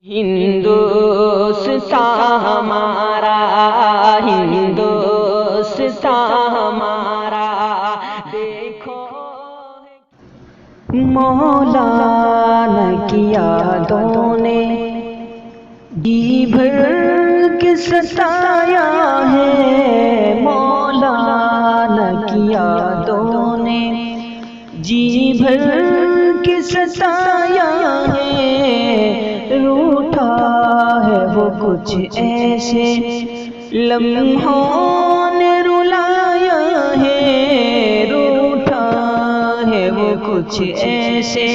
ہندوستان ہمارا، ہندوستان ہمارا، دیکھو مولانا کی یادوں نے جی بھر کے ستایا ہے، مولانا کی یادوں نے جی بھر کے ستایا ہے، روٹھا ہے وہ کچھ ایسے لمحوں نے رلایا ہے، روٹھا ہے وہ کچھ ایسے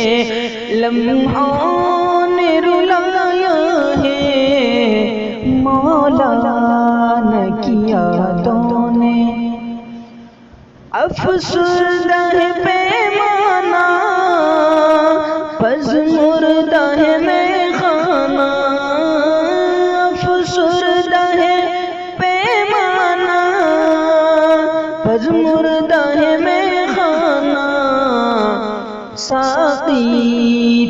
لمحوں نے رلایا ہے، مولانا کی یادوں نے افسردہ ہے پیمانہ، پژمردہ ہے میخانہ، افسردہ ہے پیمانہ، پژمردہ ہے میخانہ، ساقی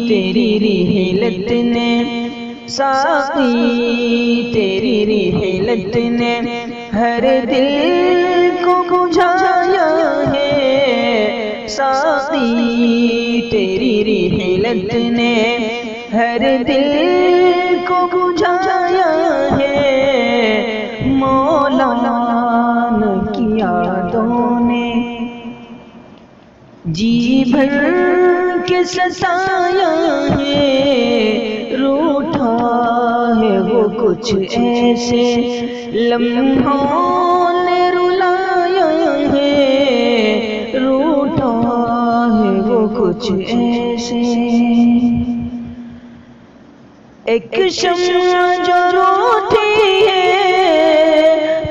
تیری رحلت نے، ساقی تیری رحلت نے ہر دل کو بجھایا ہے، ساقی تیری رحلت نے ہر دل کو بجھایا ہے، مولانا کی یادوں نے جی بھر کے ستایا ہے، روٹھا ہے وہ کچھ ایسے لمحوں نے رلایا ہے، روٹھا ہے وہ کچھ ایسے، ایک شمع جو روٹھی ہے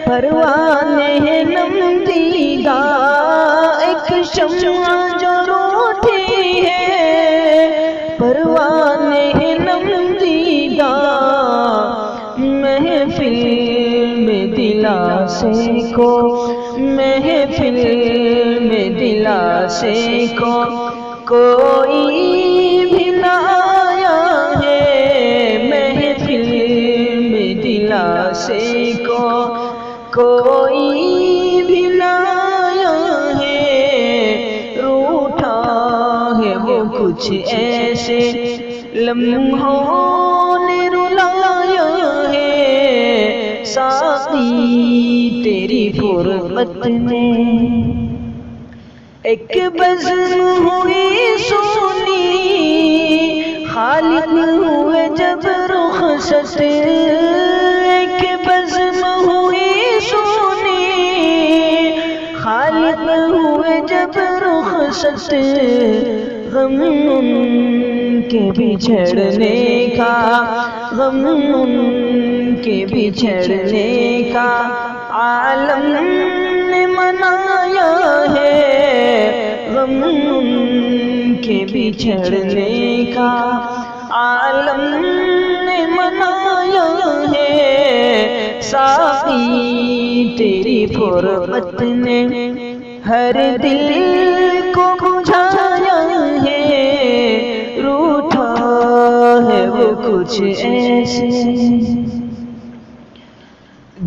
پروانے ہے نم دیدہ، ایک شمع جو روٹھی ہے پروانے ہے نم دیدہ، محفل میں دلاسے کو، محفل میں دلاسے کو کوئی بھی نہ آیا ہے، محفل میں دلاسے کو کوئی بھی نہ آیا ہے، روٹھا ہے وہ کچھ ایسے لمحوں نے رلایا ہے، ساقی تیری غربت نے ایک بزم ہوئی سونی، خالق ہوئے جب رخصت، ایک بزم ہوئی سونی، خالق ہوئے جب رخصت، غم ان کے بچھڑنے کا، غم ان کے بچھڑنے کا عالم نے منایا ہے، غم ان کے بچھڑنے کا عالم نے منایا ہے، ساقی تیری فرقت نے ہر دل کو بجھایا ہے، روٹھا ہے وہ کچھ ایسے،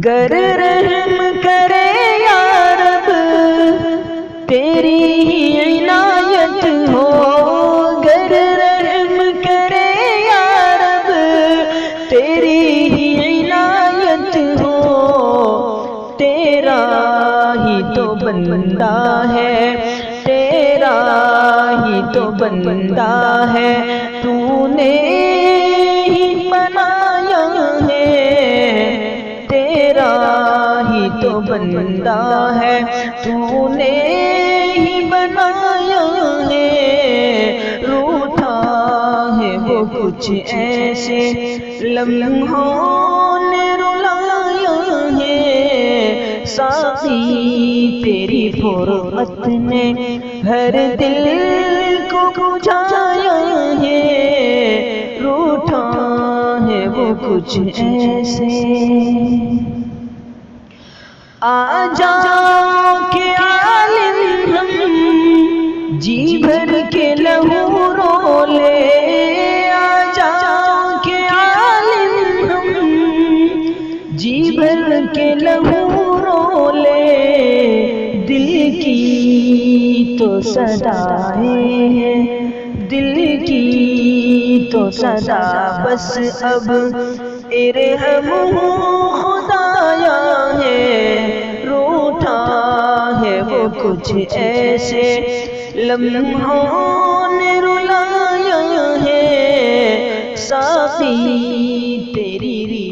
گر رحم کرے یا رب تیری ہی عنایت ہو، گر رحم کرے یا رب تیری ہی عنایت ہو، تیرا ہی تو بندہ ہے، تیرا ہی تو بندہ ہے، تو نے ہی بنایا ہے، تیرا ہی تو بندہ ہے، تو نے ہی بنایا ہے، روٹھا ہے وہ کچھ ایسے لمحوں نے رلایا ہے، ساقی تیری فرقت نے ہر دل کو بجھایا ہے، روٹھا ہے وہ کچھ ایسے، آ جاؤ کہ عالم ہم جی بھر کے لہو رو لے، آ جاؤ کہ عالم دل کی تو صدائیں ہیں، دل کی تو صدا بس اب ارحم خدایا ہے، روٹھا ہے وہ کچھ ایسے لمحوں نے رلایا ہے، ساقی تیری